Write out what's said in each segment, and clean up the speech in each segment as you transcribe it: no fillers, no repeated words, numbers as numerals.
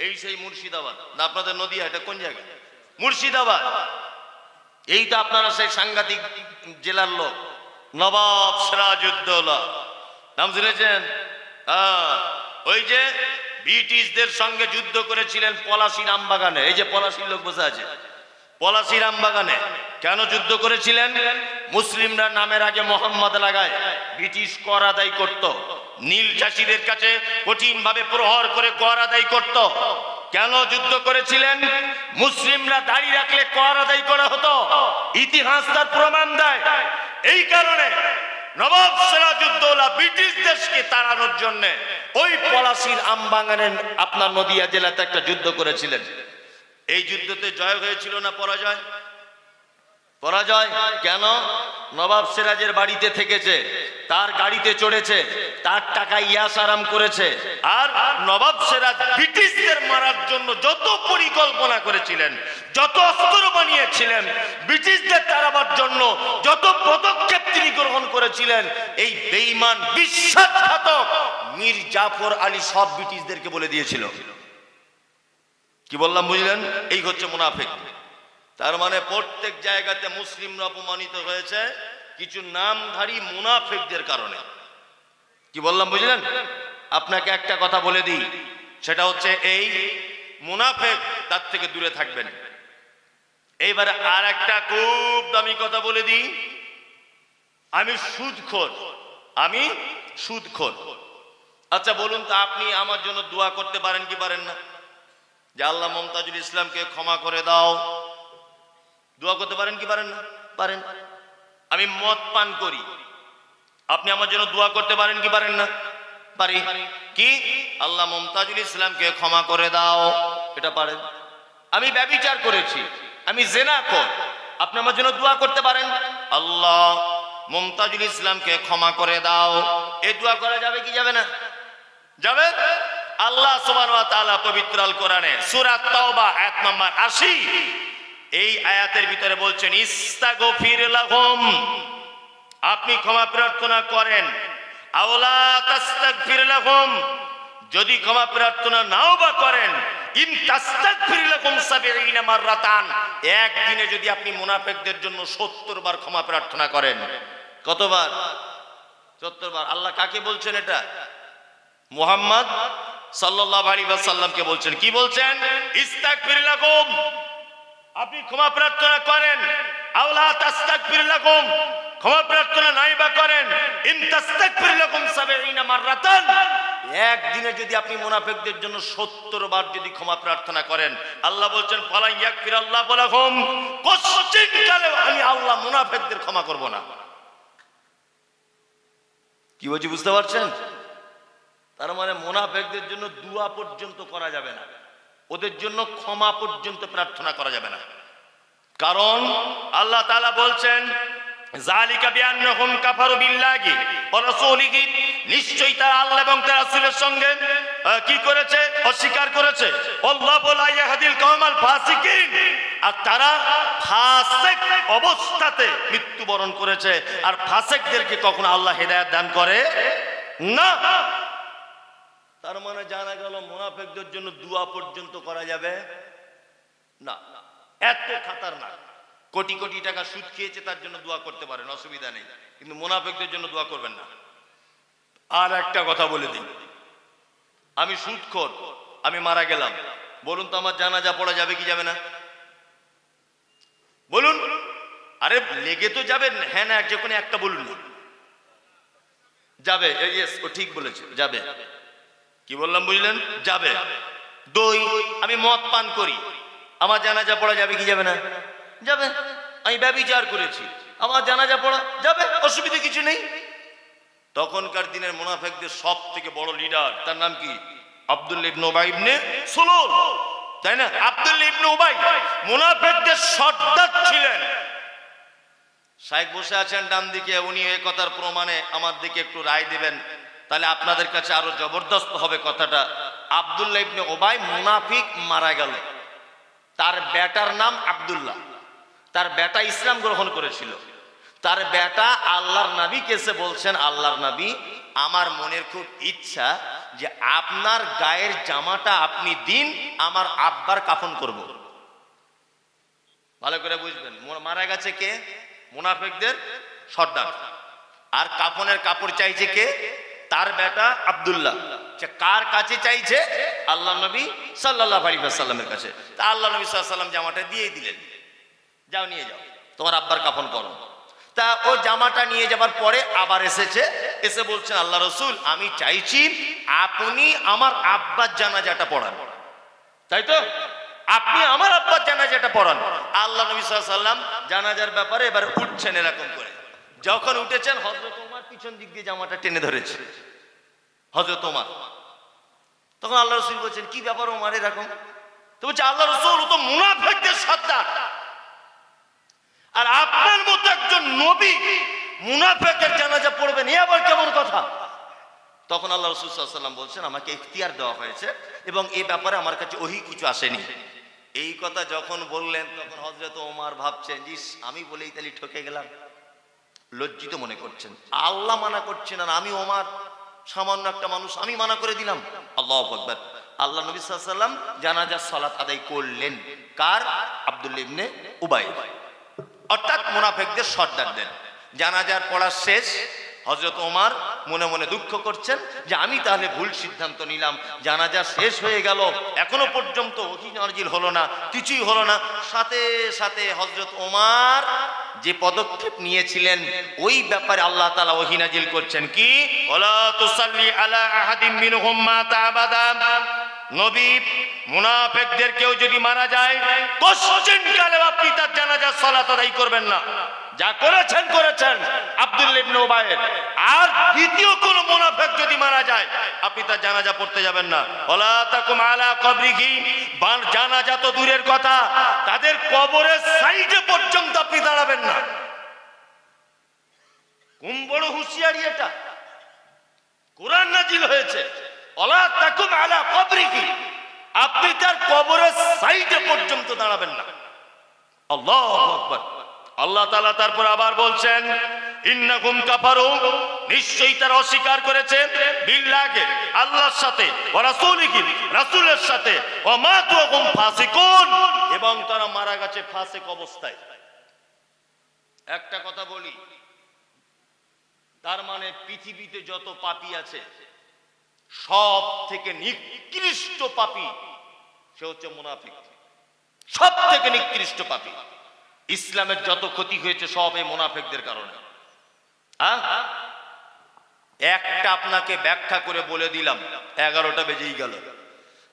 এই সেই মুর্শিদাবাদ না আপনাদের নদিয়া, এটা কোন জায়গা? মুর্শিদাবাদ। এই তো আপনারা সেই সাংঘাতিক জেলার লোক, নবাব সিরাজউদ্দৌলা নাম শুনেছেন? ওই যে ব্রিটিশদের সঙ্গে যুদ্ধ করেছিলেন পলাশীর আমবাগানে। এই যে পলাশীর লোক বসে আছে, পলাশীর আমবাগানে কেন যুদ্ধ করেছিলেন? মুসলিমরা নামের আগে মোহাম্মদ লাগায়, ব্রিটিশ কর আদায় করত, নীল চাষীদের কাছে কঠিন ভাবে প্রহার করে কর আদায় করত। কেন যুদ্ধ করেছিলেন? মুসলিমরা দাড়ি রাখলে কর আদায় করা হতো, ইতিহাস তার প্রমাণ দেয়। এই কারণে নবাব সিরাজউদ্দৌলা ব্রিটিশ দেশকে তাড়ানোর জন্য ওই পলাশীর আমবাগানের আপনার নদিয়া জেলাতে একটা যুদ্ধ করেছিলেন। এই যুদ্ধতে জয় হয়েছিল না পরাজয়? পরাজয়। কেন? নবাব সিরাজের বাড়িতে থেকেছে, তার গাড়িতে চড়েছে, তার টাকা ইয়াস আরাম করেছে। আর নবাব সিরাজ ব্রিটিশদের মারার জন্য যত পরিকল্পনা করেছিলেন, যত অস্ত্র বানিয়েছিলেন, ব্রিটিশদের তাড়াবার জন্য যত পদক্ষেপ তিনি গ্রহণ করেছিলেন, এই বেঈমান বিশ্বাসঘাতক মীর জাফর আলী সব ব্রিটিশদেরকে বলে দিয়েছিল। কি বললাম বুঝলেন? এই হচ্ছে মুনাফিক। তার মানে প্রত্যেক জায়গাতে মুসলিমরা অপমানিত হয়েছে কিছু নামধারী মুনাফিকদের কারণে। কি বললাম বুঝলেন? আপনাকে একটা কথা বলে দিই, সেটা হচ্ছে এই মুনাফিক, তার থেকে দূরে থাকবেন। এইবার আর একটা খুব দামি কথা বলে দিই, আমি সুদখোর, আমি সুদখোর। আচ্ছা বলুন তো, আপনি আমার জন্য দোয়া করতে পারেন কি পারেন না? যে আল্লাহ মমতাজুল ইসলামকে ক্ষমা করে দাও, দোয়া করতে পারেন কি পারেন না? পারেন। আমি মদ পান করি, আপনি আমার জন্য দোয়া করতে পারেন কি পারেন না? পারি। কি? আল্লাহ মমতাজুল ইসলামকে ক্ষমা করে দাও, এটা পারেন। আমি ব্যভিচার করেছি, আমি জিনাখোর, আপনি আমার জন্য দোয়া করতে পারেন, আল্লাহ মমতাজুল ইসলামকে ক্ষমা করে দাও। এই দোয়া করা যাবে কি যাবে না? যাবে। আল্লাহ সুবহানাহু ওয়া তাআলা পবিত্র আল কোরআনে সূরা তাওবা আয়াত নম্বর 80 এই আয়াতের ভিতরে বলছেন ইস্তাগফির লাহুম, আপনি ক্ষমা প্রার্থনা করেন। আওলা তাস্তাগফির লাহুম, যদি ক্ষমা প্রার্থনা নাও বা করেন, ইন তাস্তাগফির লাহুম 70 মাররাতান, একদিনে যদি আপনি মুনাফিকদের জন্য 70 বার ক্ষমা প্রার্থনা করেন। কতবার? 70 বার। আল্লাহ কাকে বলছেন এটা? মুহাম্মদ সাল্লাল্লাহু আলাইহি ওয়াসাল্লামকে বলছেন। কি বলছেন? ইস্তাগফির লাহুম, আপনি ক্ষমা প্রার্থনা করেন। আওলা তাস্তাগফির লাহুম, ক্ষমা প্রার্থনা নাই বা করেন, ইন তাস্তাগফির লাহুম 70 মাররাতান, একদিনে যদি আপনি মুনাফিকদের জন্য 70 বার যদি ক্ষমা প্রার্থনা করেন, আল্লাহ বলছেন ফালা ইয়াগফিরাল্লাহু লাহুম, কোশ্চিন কালে আমি আল্লাহ মুনাফিকদের ক্ষমা করব না। কি বলছি বুঝতে পারছেন? তার মানে মুনাফিকদের জন্য দোয়া পর্যন্ত করা যাবে না, ওদের জন্য ক্ষমা পর্যন্ত প্রার্থনা করা যাবে না। কারণ আল্লাহ তাআলা বলছেন যালিকা বিআন্নাহুম কাফারু বিল্লাহি ওয়া রাসূলিহি, নিশ্চয়ই তারা আল্লাহ এবং তার রাসূলের সঙ্গে কি করেছে? অস্বীকার করেছে। আল্লাহু লা ইয়াহদিল কওমাল ফাসিকিন, আর তারা ফাসিক অবস্থাতে মৃত্যুবরণ করেছে। আর ফাসিকদেরকে কখনো আল্লাহ হেদায়েত দান করে না। তার মানে জানা গেল মুনাফিকদের জন্য দোয়া পর্যন্ত করা যাবে না। এত খাতারনাক। কোটি কোটি টাকা সুদ খেয়েছে, তার জন্য দোয়া করতে পারেন, অসুবিধা নেই, কিন্তু মুনাফিকদের জন্য দোয়া করবেন না। আর একটা কথা বলে দিন, আমি সুদখোর, আমি মারা গেলাম, বলুন তো আমার জানাজা পড়া যাবে কি যাবে না? বলুন। আরে লেগে তো যাবেন, হ্যাঁ না যে কোনো একটা বলুন না। যাবে। ইয়েস, ও ঠিক বলেছে, যাবে। কি বললাম বুঝলেন? যাবে। দুই, আমি মদ পান করি, আমার জানাজা পড়া যাবে কি যাবে না? যাবে। আমি ব্যভিচার করেছি, আমার জানাজা পড়া যাবে, অসুবিধা কিছু নেই। তখনকার দিনের মুনাফিকদের সব থেকে বড় লিডার, তার নাম কি? আব্দুল্লাহ ইবনে উবাই ইবনে সুলুল, তাই না? আব্দুল্লাহ ইবনে উবাই মুনাফিকদের সর্দার ছিলেন। শাইখ বসে আছেন ডান দিকে, উনি এই কথার প্রমাণে আমার দিকে একটু রায় দিবেন, তাহলে আপনাদের কাছে আরো জবরদস্ত হবে কথাটা। আব্দুল্লাহ ইবনে উবাই মুনাফিক মারা গেল, তার বেটার নাম আব্দুল্লাহ, তার বেটা ইসলাম গ্রহণ করেছিল। তার বেটা আল্লাহর নবীকে এসে বলছেন, আল্লাহর নবী, আমার মনের খুব ইচ্ছা যে আপনার গায়ের জামাটা আপনি দিন, আমার আব্বার কাফন করব। ভালো করে বুঝবেন, মারা গেছে কে? মুনাফিকদের সর্দার। আর কাফনের কাপড় চাইছে কে? তার বেটা আব্দুল্লাহ। কার কাছে চাইছে? আল্লাহ নবী সাল্লাল্লাহু আলাইহি ওয়াসাল্লামের কাছে। তা আল্লাহ নবী সাল্লাল্লাহু আলাইহি ওয়াসাল্লাম জামাটা দিয়ে দিলেন, যাও নিয়ে যাও, তোমার আব্বার কাফন করো। তা ও জামাটা নিয়ে যাবার পরে আবার এসেছে, এসে বলছেন আল্লাহ রসুল, আমি চাইছি আপনি আমার আব্বার জানাজাটা পড়ান। তাই তো, আপনি আমার আব্বার জানাজাটা পড়ান। আল্লাহ নবী সাল্লাল্লাহু আলাইহি ওয়াসাল্লাম জানাজার ব্যাপারে এবার উঠছেন এরকম করে। যখন উঠেছেন, হযরত ওমর পিছন দিক দিয়ে জামাটা টেনে ধরেছে, হযরত ওমর। তখন আল্লাহ রসুল বলছেন, কি ব্যাপার ওমর এরকম? তো বলছে, আল্লাহ রসুল, ও তো মুনাফিকদের সর্দার, আর আপনার মতো একজন নবী মুনাফিকের জানাজা পড়বেন, এ আবার কেমন কথা? তখন আল্লাহ রাসূল সাল্লাল্লাহু আলাইহি ওয়াসাল্লাম বলছেন, আমাকে ইখতিয়ার দেওয়া হয়েছে এবং এই ব্যাপারে আমার কাছে ওহী কিছু আসেনি। এই কথা যখন বললেন, তখন হযরত ওমর ভাবছেন, জিস, আমি বলেই তাহলে ঠকে গেলাম। লজ্জিত মনে করছেন, আল্লাহ মানা করছেন আর আমি ওমর সামান্য একটা মানুষ, আমি মানা করে দিলাম। আল্লাহু আকবার। আল্লাহ নবী সাল্লাল্লাহু আলাইহি ওয়াসাল্লাম জানাজার সালাত আদায় করলেন। কার? আব্দুল্লাহ ইবনে উবাই, অর্থাৎ মুনাফিকদের সর্দারদের। জানাজার পড়া শেষ। হযরত ওমর মনে মনে দুঃখ করছেন যে আমি তাহলে ভুল সিদ্ধান্ত নিলাম, জানাজা শেষ হয়ে গেল, এখনো পর্যন্ত ওহী নাযিল হলো না, কিছুই হলো না। সাথে সাথে হযরত ওমর যে পদক্ষেপ নিয়েছিলেন ওই ব্যাপারে আল্লাহ তাআলা ওহী নাযিল করছেন, কি? ওয়ালা তুসাল্লি আলা আহাদিম মিনহুম মাতা আবাদা। নবী, মুনাফিকদের কেউ যদি মারা যায়, কোশ্চেন কালে আপনি তার জানাজার সালাত আদায় করবেন না। যা করেছেন করেছেন আব্দুল্লাহ ইবনে উবাই। আর দ্বিতীয় কোন মুনাফিক যদি মারা যায়, আপনি তার জানাজা পড়তে যাবেন না। ওয়ালা তাকুম আলা কবরিহি, জানাজা তো দূরের কথা, তাদের কবরের সাইডে পর্যন্ত আপনি দাঁড়াবেন না। কোন বড় হুঁশিয়ারি এটা! কোরআন নাজিল হয়েছে, ওয়ালা তাকুম আলা কবরিহি, আপনি তার কবরের সাইডে পর্যন্ত দাঁড়াবেন না। আল্লাহু আকবার। আল্লাহ তাআলা তারপর আবার বলছেন, ইন্নাকুম কাফারু, নিশ্চয়ই তারা অস্বীকার করেছে, বিল্লাহি, আল্লাহর সাথে, ওয়া রাসূলিহি, রাসূলের সাথে, ওয়া মাতু ওয়া হুম ফাসিকুন, এবং তারা মারা গেছে ফাসিক অবস্থায়। একটা কথা বলি, তার মানে পৃথিবীতে যত পাপী আছে, সব থেকে নিকৃষ্ট পাপী সে হচ্ছে মুনাফিক। সব থেকে নিকৃষ্ট পাপী। ইসলামের যত ক্ষতি হয়েছে সব এই মুনাফিকদের কারণে। একটা আপনাকে ব্যাখ্যা করে বলে দিলাম, 11টা বেজেই গেল,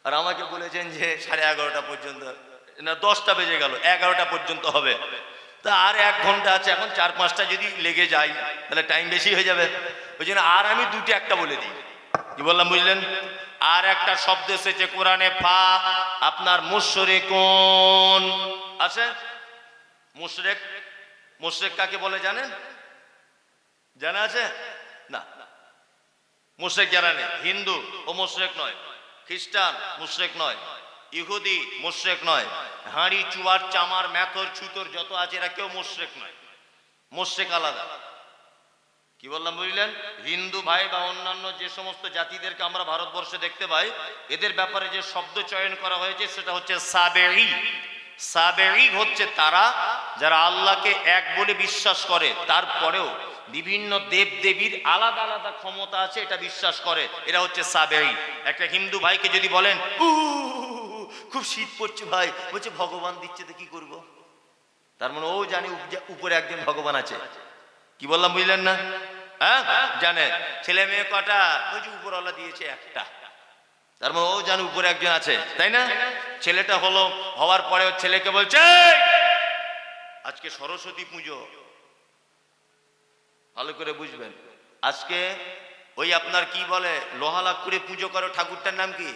আর আমাকে বলেছেন যে 11:30 পর্যন্ত, না 10টা বেজে গেল, 11টা পর্যন্ত হবে। তা আর 1 ঘন্টা আছে, এখন 4-5টা যদি লেগে যায় তাহলে টাইম বেশি হয়ে যাবে। ওই জন্য আর আমি দুটো একটা বলে দিই। কি বললাম বুঝলেন? আর একটা শব্দ এসেছে কোরআনে, ফা, আপনার মুশরিকুন আছে। মুশরিক, মুশরিক কাকে বলে জানেন? জানা আছে? না, মুশরিক যারা নেই, হিন্দু ও মুশরিক নয়, খ্রিস্টান মুশরিক নয়, ইহুদি মুশরিক নয়, হাঁড়ি চুয়ার চামার মেথর ছুতর যত আছে এরা কেউ মুশরিক নয়। মুশরিক আলাদা। কি বললাম বুঝলেন? হিন্দু ভাই বা অন্যান্য যে সমস্ত জাতিদেরকে আমরা ভারতবর্ষে দেখতে পাই, এদের ব্যাপারে যে শব্দ চয়ন করা হয়েছে সেটা হচ্ছে সাবেঈ। সাবেঈ হচ্ছে তারা যারা আল্লাহকে এক বলে বিশ্বাস করে, তারপরেও বিভিন্ন দেব দেবীর আলাদা আলাদা ক্ষমতা আছে এটা বিশ্বাস করে, এরা হচ্ছে সাবেঈ। একটা হিন্দু ভাইকে যদি বলেন খুব শীত পড়ছে ভাই, বলছে ভগবান দিচ্ছে তো কি করব, তার মানে ও জানে উপরে একজন ভগবান আছে। কি বললাম বুঝলেন না? হ্যাঁ, জানে। ছেলে মেয়ে কটা? বলছে উপরওয়ালা দিয়েছে একটা, তার মানে ও জানে উপরে একজন আছে, তাই না? ছেলেটা হলো, হওয়ার পরে ছেলেকে বলছে আজকে সরস্বতী পুজো, ভালো করে বুঝবেন। আজকে ওই আপনার কি বলে লোহা লাক্কুরে পুজো করো, ঠাকুরটার নাম কি?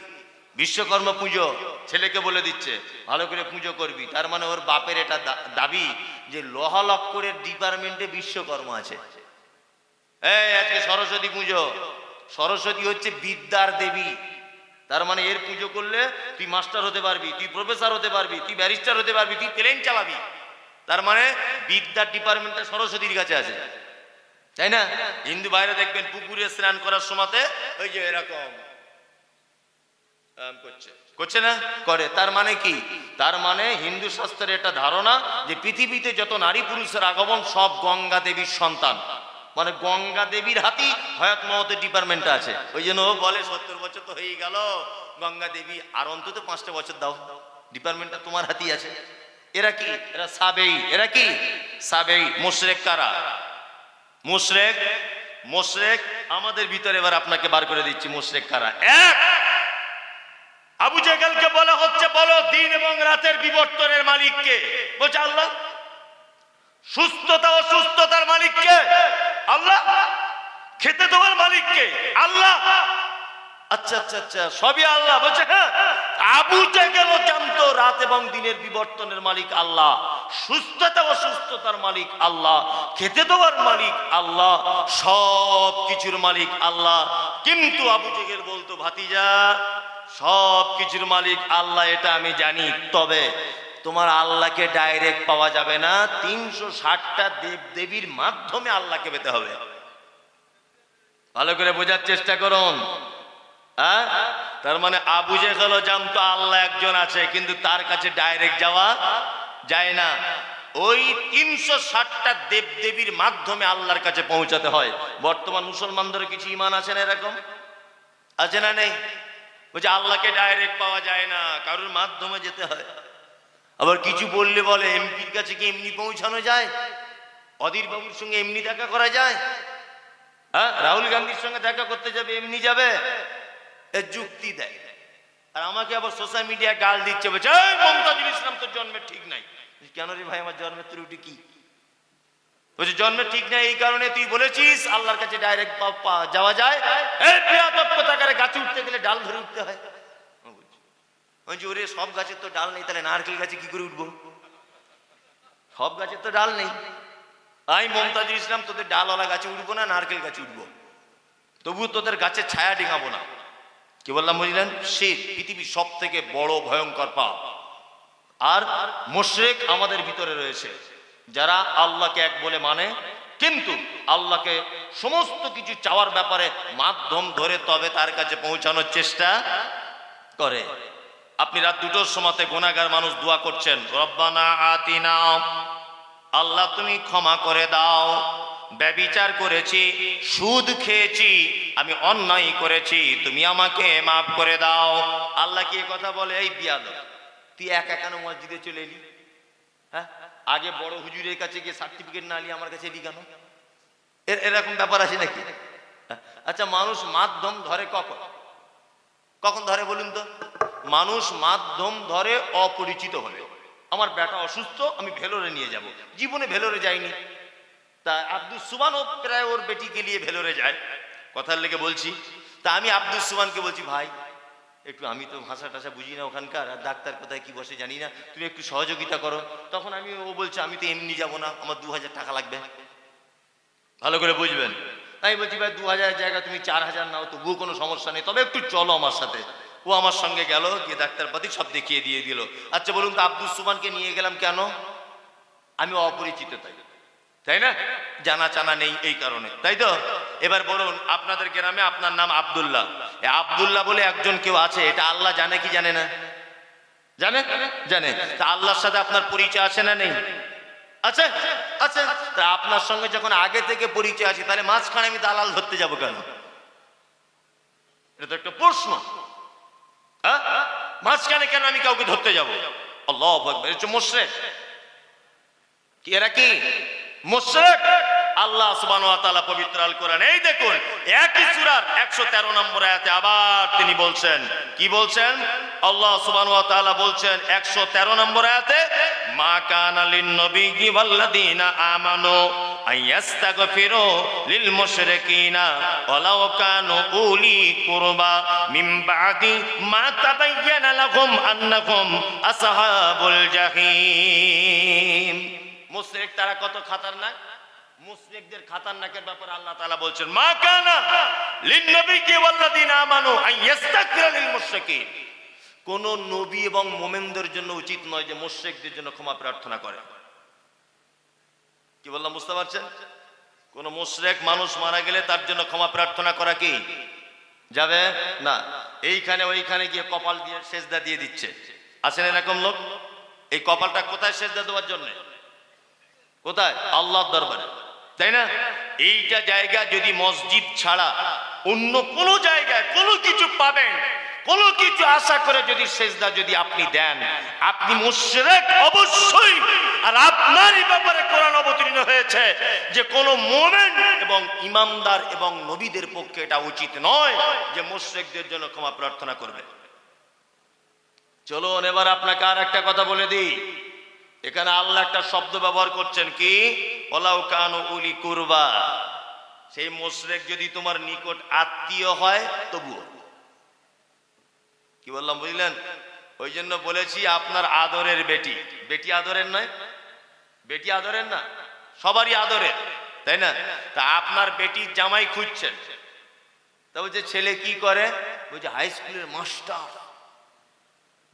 বিশ্বকর্মা পুজো। ছেলেকে বলে দিচ্ছে ভালো করে পুজো করবি, তার মানে ওর বাপের এটা দাবি যে লোহা লক্করের ডিপার্টমেন্টে বিশ্বকর্মা আছে। এই আজকে সরস্বতী পুজো, সরস্বতী হচ্ছে বিদ্যার দেবী, তার মানে এর পুজো করলে তুই মাস্টার হতে পারবি, তুই প্রফেসর হতে পারবি, তুই ব্যারিস্টার হতে পারবি, তুই প্লেন চালাবি। তার মানে বিদ্যার ডিপার্টমেন্টটা সরস্বতীর কাছে আছে, তাই না? হিন্দু ভাইরা দেখবেন পুকুরে স্নান করার সময়তে ওই যে এরকম করছে করছে না করে, তার মানে কি? তার মানে হিন্দু শাস্ত্রের এটা ধারণা যে পৃথিবীতে যত নারী পুরুষের আগমন সব গঙ্গা দেবীর সন্তান, মানে গঙ্গা দেবীর হাতি হয়াত মহতের ডিপার্টমেন্টে আছে। ওই জন্য ও বলে 70 বছর তো হয়ে গেল, গঙ্গা দেবী আর অন্তত 5টা বছর দাও, ডিপার্টমেন্টটা তোমার হাতি আছে। এরা কি? এরা সাবেই। এরা কি? সাবেই। মুশরিক কারা? মুশরিক, মুশরিক আমাদের ভিতরে এবার আপনাকে বার করে দিচ্ছি মুশরিক কারা। এক, আবু জেহেলকে বলা হচ্ছে বলো দিন এবং রাতের বিবর্তনের মালিক কে? বলছে আল্লাহ। সুস্থতা ও সুস্থতার মালিক কে? আল্লাহ। খেতে দেওয়ার মালিক কে? আল্লাহ। আচ্ছা আচ্ছা আচ্ছা, সবই আল্লাহ। বলছে হ্যাঁ, আবু জেহেল জানতো রাত এবং দিনের বিবর্তনের মালিক আল্লাহ, সুস্থতা ও সুস্থতার মালিক আল্লাহ, খেতে দেওয়ার মালিক আল্লাহ, সব কিছুর মালিক আল্লাহ। কিন্তু আবু জেহেল বলতো ভাতিজা সব কিছুর মালিক আল্লাহ এটা আমি জানি, তবে তোমার আল্লাহকে ডাইরেক্ট পাওয়া যাবে না, 360টা দেব দেবীর মাধ্যমে আল্লাহকে পেতে হবে। ভালো করে বোঝার চেষ্টা করুন। হ্যাঁ, তার মানে আবু জেহেল জানতো আল্লাহ একজন আছে, কিন্তু তার কাছে ডাইরেক্ট যাওয়া যায় না, ওই 360টা দেব দেবীর মাধ্যমে আল্লাহর কাছে পৌঁছাতে হয়। বর্তমান মুসলমানদের কিছু ইমান আছে না, এরকম আছে না নেই? বলছে আল্লাহকে ডাইরেক্ট পাওয়া যায় না, কারোর মাধ্যমে যেতে হয়। আবার কিছু বললে বলে এমপির কাছে কি এমনি পৌঁছানো যায়? অধীর বাবুর সঙ্গে এমনি দেখা করা যায়? হ্যাঁ, রাহুল গান্ধীর সঙ্গে দেখা করতে যাবে এমনি যাবে? এর যুক্তি দেয়। আর আমাকে আবার সোশ্যাল মিডিয়া গাল দিচ্ছে, বলছে এই মমতাজুল ইসলাম তোর জন্মের ঠিক নাই। কেন রে ভাই, আমার জন্মের ত্রুটি কি? বলছে জন্মের ঠিক নাই এই কারণে তুই বলেছিস আল্লাহর কাছে ডাইরেক্ট যাওয়া যায়। এই বেয়াদব কোথাকারে, গাছে উঠতে গেলে ডাল ধরে উঠতে হয়। বলছি ওরে সব গাছের তো ডাল নেই, তাহলে নারকেল গাছে কি করে উঠবো? সব গাছের তো ডাল নেই। আমি মমতাজুল ইসলাম তোদের ডালওয়ালা গাছে উঠবো না, নারকেল গাছে উঠবো, তবু তোদের গাছের ছায়া ডিঙাবো না। কি বললাম বুঝলেন? সে পৃথিবীর সব থেকে বড় ভয়ঙ্কর পাপ। আর মুশরিক আমাদের ভিতরে রয়েছে, যারা আল্লাহকে এক বলে মানে, কিন্তু আল্লাহকে সমস্ত কিছু চাওয়ার ব্যাপারে মাধ্যম ধরে তবে তার কাছে পৌঁছানোর চেষ্টা করে। আপনি রাত 2টোর সময়তে গুনাহগার মানুষ দোয়া করছেন, রব্বানা আতিনা, আল্লাহ তুমি ক্ষমা করে দাও, ব্যভিচার করেছি, সুদ খেয়েছি, আমি অন্যায় করেছি, তুমি আমাকে মাফ করে দাও। আল্লাহ কি কথা বলে? এই বিয়াদব, তুই একা কেন মসজিদে চলে এলি? হ্যাঁ, আগে বড় হুজুরের কাছে গিয়ে সার্টিফিকেট না নিয়ে আমার কাছে এলি কেন? এরকম ব্যাপার আছে নাকি? আচ্ছা, মানুষ মাধ্যম ধরে কখন কখন ধরে বলুন তো? মানুষ মাধ্যম ধরে অপরিচিত হলে। আমার বেটা অসুস্থ, আমি ভেলোরে নিয়ে যাব, জীবনে ভেলোরে যাইনি, তা আব্দুল সুবহানও প্রায় ওর বেটিকে নিয়ে ভেলোরে যায়, কথার লেগে বলছি। তা আমি আব্দুল সুবহানকে বলছি, ভাই একটু, আমি তো ভাষা টাষা বুঝি না ওখানকার, আর ডাক্তার কোথায় কি বসে জানি না, তুমি একটু সহযোগিতা করো। তখন ও বলছে আমি তো এমনি যাব না, আমার 2000 টাকা লাগবে। ভালো করে বুঝবেন। তাই বলছি ভাই 2000 জায়গা তুমি 4000 নাও, তবুও কোনো সমস্যা নেই, তবে একটু চলো আমার সাথে। ও আমার সঙ্গে গেল, গিয়ে ডাক্তারপাতি সব দেখিয়ে দিয়ে দিল। আচ্ছা বলুন তো, আব্দুল সুবহানকে নিয়ে গেলাম কেন? আমি অপরিচিত তাই, তাই না? জানা চানা নেই এই কারণে, তাই তো? এবার বলুন, আপনাদের গ্রামে আপনার নাম আব্দুল্লাহ, আব্দুল্লাহ বলে একজন কেউ আছে, এটা আল্লাহ জানে কি জানে না? জানে, জানে। তা আল্লাহর সাথে আপনার পরিচয় আছে না নেই? আছে, আছে। তা আপনার সঙ্গে যখন আগে থেকে পরিচয় আছে, তাহলে মাঝখানে আমি দালাল ধরতে যাব কেন? এটা তো একটা প্রশ্ন। মাঝখানে কেন আমি কাউকে ধরতে যাব? আল্লাহু আকবার। এটা মুশরিক। কি এরা কি? মুশরিক। আল্লাহ সুবহানাহু ওয়া তাআলা পবিত্র আল কোরআন, এই দেখুন একই সূরার 113 নম্বর আয়াতে আবার তিনি বলছেন, কি বলছেন? আল্লাহ সুবহানাহু ওয়া তাআলা বলছেন 113 নম্বর আয়াতে, মা কানা লিন নবিয়্যি ওয়াল্লাযীনা আমানু আইয়াস্তাগফিরু লিল মুশরিকিনা ওয়ালাউ কানু উলি কুরবা মিন বাদি মা তাবায়্যানা লাহুম আন্নাহুম আসহাবুল জাহিম। মুশরিক তারা কত খতরনাক! মুশরিকদের খতরনাকের ব্যাপারে আল্লাহ তাআলা বলছেন, মা কানা লিন নবিয়্যি ওয়াল্লাযীনা আমানু আইয়াস্তাগফিরু লিল মুশরিকিন। কোন নবী এবং মুমিনদের জন্য উচিত নয় যে মুশরিকদের জন্য ক্ষমা প্রার্থনা করে। কি বললাম বুঝতে পারছেন? কোন মুশরিক মানুষ মারা গেলে তার জন্য ক্ষমা প্রার্থনা করা কি যাবে না। এইখানে ওইখানে গিয়ে কপাল দিয়ে সেজদা দিয়ে দিচ্ছে। আছেন এরকম লোক? এই কপালটা কোথায় সেজদা দেওয়ার জন্য? কোথায়? আল্লাহর দরবারে, তাই না? এইটা জায়গা যদি মসজিদ ছাড়া অন্য কোনো জায়গায় কোনো কিছু পাবেন, কোনো কিছু আশা করে যদি সেজদা যদি আপনি দেন, আপনি মুশরিক অবশ্যই। আর আপনারই ব্যাপারে কোরআন অবতীর্ণ হয়েছে যে কোন মুমিন এবং ইমানদার এবং নবীদের পক্ষে এটা উচিত নয় যে মুশরিকদের জন্য ক্ষমা প্রার্থনা করবে। চলুন এবার আপনাকে আর একটা কথা বলে দিই। এখানে আল্লাহ একটা শব্দ ব্যবহার করছেন, কি? ওয়ালাউ কানু উলি কুরবা। সেই মুশরিক যদি তোমার নিকট আত্মীয় হয় তবুও। কি বললাম বুঝলেন? ওই জন্য বলেছি আপনার আদরের বেটি, বেটি আদরের নয়, বেটি আদরের না, সবারই আদরের, তাই না? তা আপনার বেটির জামাই খুঁজছেন, তা বলছে ছেলে কি করে? বলছে হাই স্কুলের মাস্টার,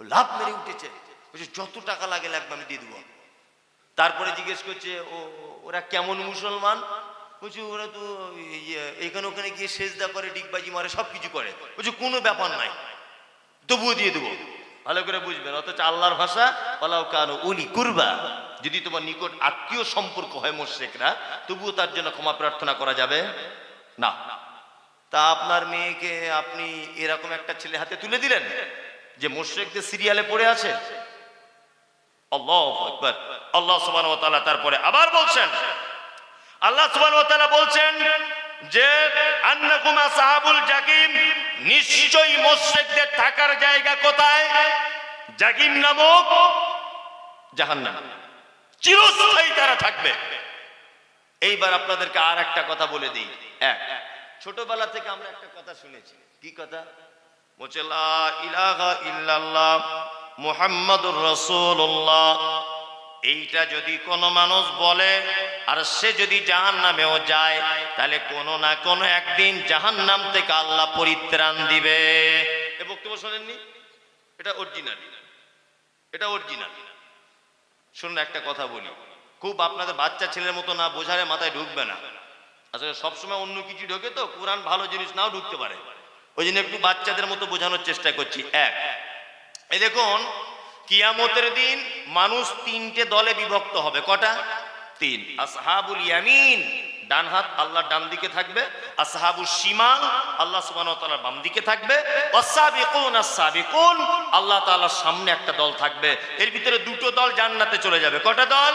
লাভ মেরে উঠেছে, বলছে যত টাকা লাগে লাগবে আমি দিয়ে দেবো। তারপরে জিজ্ঞেস করছে ওরা কেমন মুসলমান? বলছে ওরা তো এখানে ওখানে গিয়ে সেজদা করে, ডিগবাজি মারে, সব কিছু করে। বলছে কোনো ব্যাপার নাই, তবুও দিয়ে দেবো। ভালো করে বুঝবেন, অথচ আল্লাহর ভাষা ওয়ালাউ কানু উলি কুরবা, যদি তোমার নিকট আত্মীয় সম্পর্ক হয় মুশরিকরা, তবুও তার জন্য ক্ষমা প্রার্থনা করা যাবে না। তা আপনার মেয়েকে আপনি এরকম একটা ছেলে হাতে তুলে দিলেন যে মুশরিকদের সিরিয়ালে পড়ে আছে। আল্লাহু আকবার। আল্লাহ সুবহানাহু ওয়া তাআলা তারপরে আবার বলছেন, আল্লাহ সুবহানাহু ওয়া তাআলা বলছেন যে আন্নাকুম আসহাবুল জাকিম, নিশ্চয়ই মুশরিকদের থাকার জায়গা কোথায়? জাকিম নামক জাহান্নাম, চিরস্থায়ী তারা থাকবে। এইবার আপনাদেরকে আর একটা কথা বলে দিই। এক, ছোটবেলা থেকে আমরা একটা কথা শুনেছি। কি কথা? বলছে লা ইলাহা ইল্লাল্লাহ মুহাম্মাদুর রাসূলুল্লাহ। এইটা যদি কোনো মানুষ বলে আর সে যদি জাহান্নামেও যায়, তাহলে কোনো না কোনো একদিন জাহান্নাম থেকে আল্লাহ পরিত্রাণ দিবে। এই বক্তব্য শোনেননি? এটা অরিজিনাল, এটা অরিজিনাল। শুনুন একটা কথা বলি, খুব আপনাদের বাচ্চা ছেলের মতো না বোঝালে মাথায় ঢুকবে না। আসলে সবসময় অন্য কিছু ঢোকে তো, কোরআন ভালো জিনিস নাও ঢুকতে পারে, ওই জন্য একটু বাচ্চাদের মতো বোঝানোর চেষ্টা করছি। এক, এই দেখুন কিয়ামতের দিন মানুষ তিনটে দলে বিভক্ত হবে। কটা? তিন। আসহাবুল ইয়ামিন, ডান হাত আল্লাহর ডান দিকে থাকবে। আসহাবুস শিমাল, আল্লাহ সুবহানাহু ওয়া তাআলার বাম দিকে থাকবে। ওয়াসাবিকুন আস-সাবিকুন, আল্লাহ তাআলার সামনে একটা দল থাকবে। এর ভিতরে দুটো দল জান্নাতে চলে যাবে। কটা দল?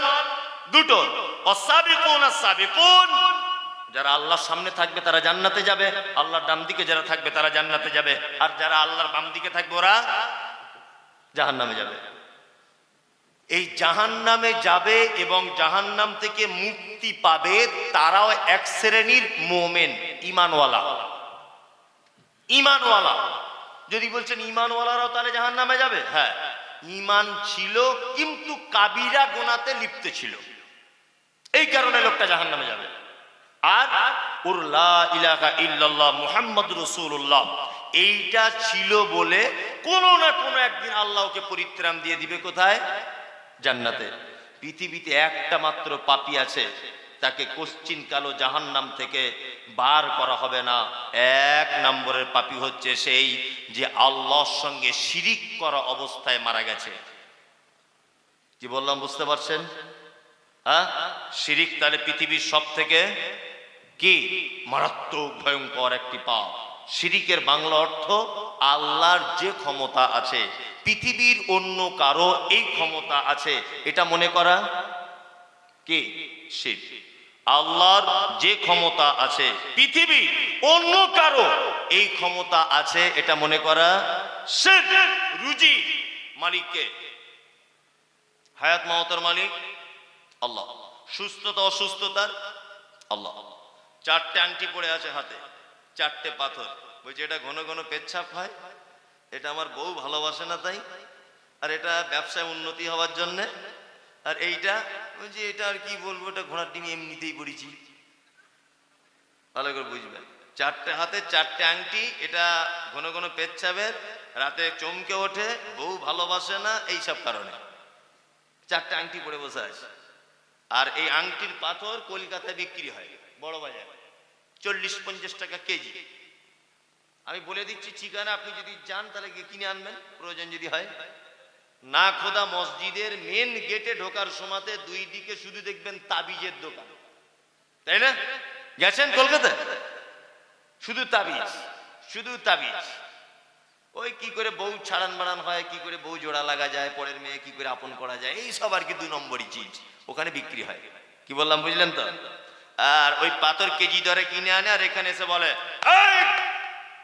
দুটো। ওয়াসাবিকুন আস-সাবিকুন, যারা আল্লাহর সামনে থাকবে তারা জান্নাতে যাবে, আল্লাহর ডান দিকে যারা থাকবে তারা জান্নাতে যাবে, আর যারা আল্লাহর বাম দিকে থাকবে ওরা জাহান্নামে যাবে। এই জাহান্নামে যাবে এবং জাহান্নাম থেকে মুক্তি পাবে তারাও এক শ্রেণীর মুমিন, ঈমানওয়ালা। ঈমানওয়ালা। যদি বলছেন ঈমানওয়ালারাও তাহলে জাহান্নামে যাবে, হ্যাঁ, ঈমান ছিল কিন্তু কাবিরা গুনাহতে লিপ্ত ছিল, এই কারণে লোকটা জাহান্নামে যাবে। আর ওর লা ইলাহা ইল্লাল্লাহ মুহাম্মাদুর রাসূলুল্লাহ এইটা ছিল বলে কোনো না কোনো একদিন আল্লাহ ওকে পরিত্রাণ দিয়ে দিবে। কোথায়? জান্নাতে। পৃথিবীতে একটা মাত্র পাপী আছে, তাকে কোশ্চিন কালো জাহান্নাম থেকে বার করা হবে না। এক নম্বরের পাপী হচ্ছে সেই যে আল্লাহর সঙ্গে শিরিক করা অবস্থায় মারা গেছে। কি বললাম বুঝতে পারছেন? হ্যাঁ, শিরিক তাহলে পৃথিবীর সব থেকে কি মারাত্মক ভয়ঙ্কর একটি পাপ। শিরিকের বাংলা অর্থ আল্লাহর যে ক্ষমতা আছে পৃথিবীর অন্য কারো এই ক্ষমতা আছে এটা মনে করা কি শিরক। আল্লাহর যে ক্ষমতা আছে পৃথিবী অন্য কারো এই ক্ষমতা আছে এটা মনে করা শিরক। রুজি মালিককে, হায়াত মাওয়াতের মালিক আল্লাহ, সুস্থতা অসুস্থতার আল্লাহ। চারটে আংটি পড়ে আছে হাতে, চারটে পাথর, বলছে এটা ঘন ঘন পেচ্ছাপ হয়, এটা আমার বউ ভালোবাসে না তাই, আর এটা ব্যবসায় উন্নতি হওয়ার জন্যে, আর এইটা বলছে এটা আর কি বলবো, এটা ঘোড়ার ডিমে এমনিতেই পড়েছি। ভালো করে বুঝবেন, চারটে হাতে চারটে আংটি, এটা ঘন ঘন পেচ্ছাপের, রাতে চমকে ওঠে, বউ ভালোবাসে না, এইসব কারণে চারটে আংটি পরে বসে আছে। আর এই আংটির পাথর কলকাতায় বিক্রি হয় বড় বাজারে 40-50 টাকা কেজি। আমি বলে দিচ্ছি ঠিকানা, আপনি যদি যান তাহলে গিয়ে কিনে আনবেন প্রয়োজন যদি হয়। না খোদা মসজিদের মেন গেটে ঢোকার সময়তে দুই দিকে শুধু দেখবেন তাবিজের দোকান, তাই না? গেছেন কলকাতায়? শুধু তাবিজ, শুধু তাবিজ। ওই কি করে বউ ছাড়ান বাড়ান হয়, কি করে বউ জোড়া লাগা যায়, পরের মেয়ে কি করে আপন করা যায়, এই সব আর কি 2 নম্বরই চিজ ওখানে বিক্রি হয়। কি বললাম বুঝলেন তো? আর ওই পাথর কেজি দরে কিনে আনে আর এখানে এসে বলে